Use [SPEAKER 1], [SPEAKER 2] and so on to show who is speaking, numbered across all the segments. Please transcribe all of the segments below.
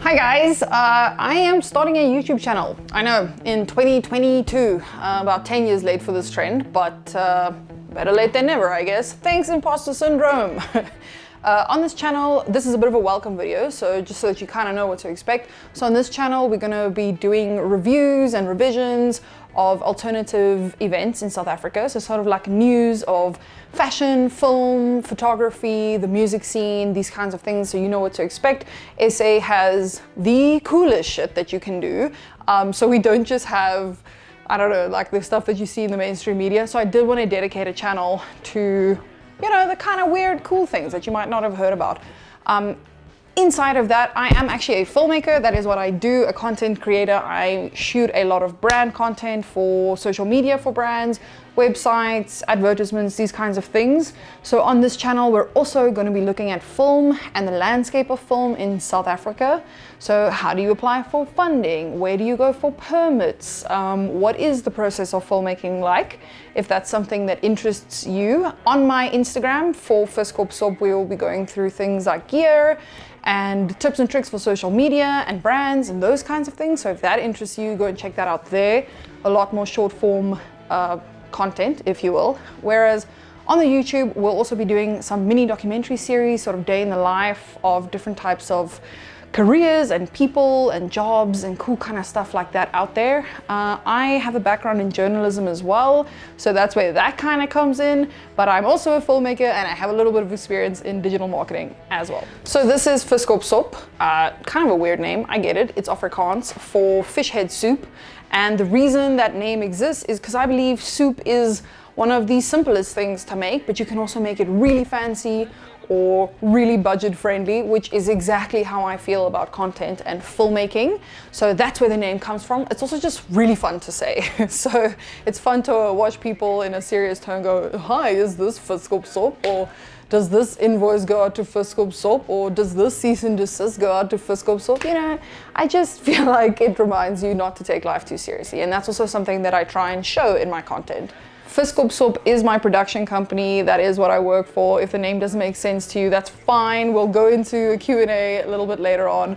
[SPEAKER 1] Hi guys, I am starting a YouTube channel. I know, in 2022, about 10 years late for this trend, but better late than never, I guess. Thanks, imposter syndrome. On this channel, this is a bit of a welcome video, so just so that you kind of know what to expect. So on this channel, we're going to be doing reviews and revisions of alternative events in South Africa. So sort of like news of fashion, film, photography, the music scene, these kinds of things, so you know what to expect. SA has the coolest shit that you can do. So we don't just have, I don't know, like the stuff that you see in the mainstream media. So I did want to dedicate a channel to, you know, the kind of weird, cool things that you might not have heard about. Inside of that, I am actually a filmmaker. That is what I do, a content creator. I shoot a lot of brand content for social media for brands, websites, advertisements, these kinds of things. So on this channel, we're also going to be looking at film and the landscape of film in South Africa. So how do you apply for funding? Where do you go for permits? What is the process of filmmaking like? If that's something that interests you. On my Instagram for Fiskop, we will be going through things like gear and tips and tricks for social media and brands and those kinds of things. So if that interests you, go and check that out there. A lot more short form content, if you will. Whereas on the YouTube, we'll also be doing some mini documentary series, sort of day in the life of different types of careers and people and jobs and cool kind of stuff like that out there. I have a background in journalism as well, so that's where that kind of comes in, but I'm also a filmmaker and I have a little bit of experience in digital marketing as well. So this is Fiskop, kind of a weird name, I get it. It's Afrikaans for fish head soup, and the reason that name exists is because I believe soup is one of the simplest things to make, but you can also make it really fancy or really budget friendly, which is exactly how I feel about content and filmmaking. So that's where the name comes from. It's also just really fun to say. So it's fun to watch people in a serious tone go, hi, is this Fiskop? Or does this invoice go out to Fiskop? Or does this cease and desist go out to Fiskop? You know, I just feel like it reminds you not to take life too seriously. And that's also something that I try and show in my content. Fiskop is my production company. That is what I work for. If the name doesn't make sense to you, that's fine. We'll go into a Q&A a little bit later on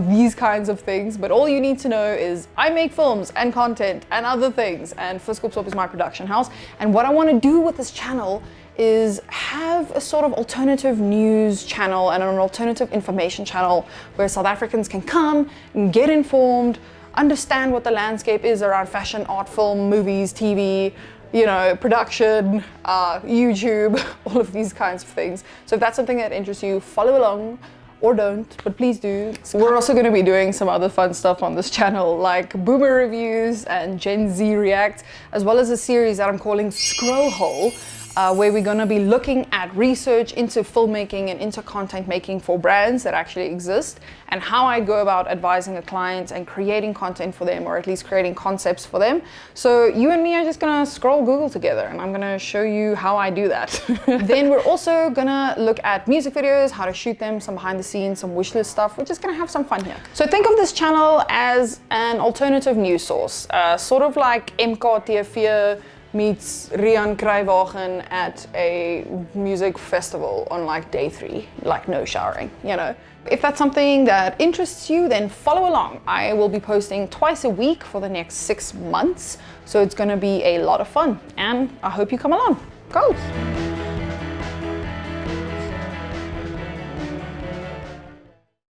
[SPEAKER 1] these kinds of things. But all you need to know is I make films and content and other things. And Fiskop is my production house. And what I want to do with this channel is have a sort of alternative news channel and an alternative information channel where South Africans can come and get informed, understand what the landscape is around fashion, art, film, movies, TV, you know, production, YouTube, all of these kinds of things. So if that's something that interests you, follow along or don't, but please do. We're also going to be doing some other fun stuff on this channel, like boomer reviews and Gen Z react, as well as a series that I'm calling Scroll Hole, where we're going to be looking at research into filmmaking and into content making for brands that actually exist, and how I go about advising a client and creating content for them, or at least creating concepts for them. So you and me are just going to scroll Google together, and I'm going to show you how I do that. Then we're also going to look at music videos, how to shoot them, some behind the scenes, some wishlist stuff. We're just going to have some fun here. So think of this channel as an alternative news source, sort of like MKTV meets Rian Kruiwagen at a music festival on like day 3, like no showering, you know. If that's something that interests you, then follow along. I will be posting twice a week for the next 6 months, so it's gonna be a lot of fun, and I hope you come along. Go!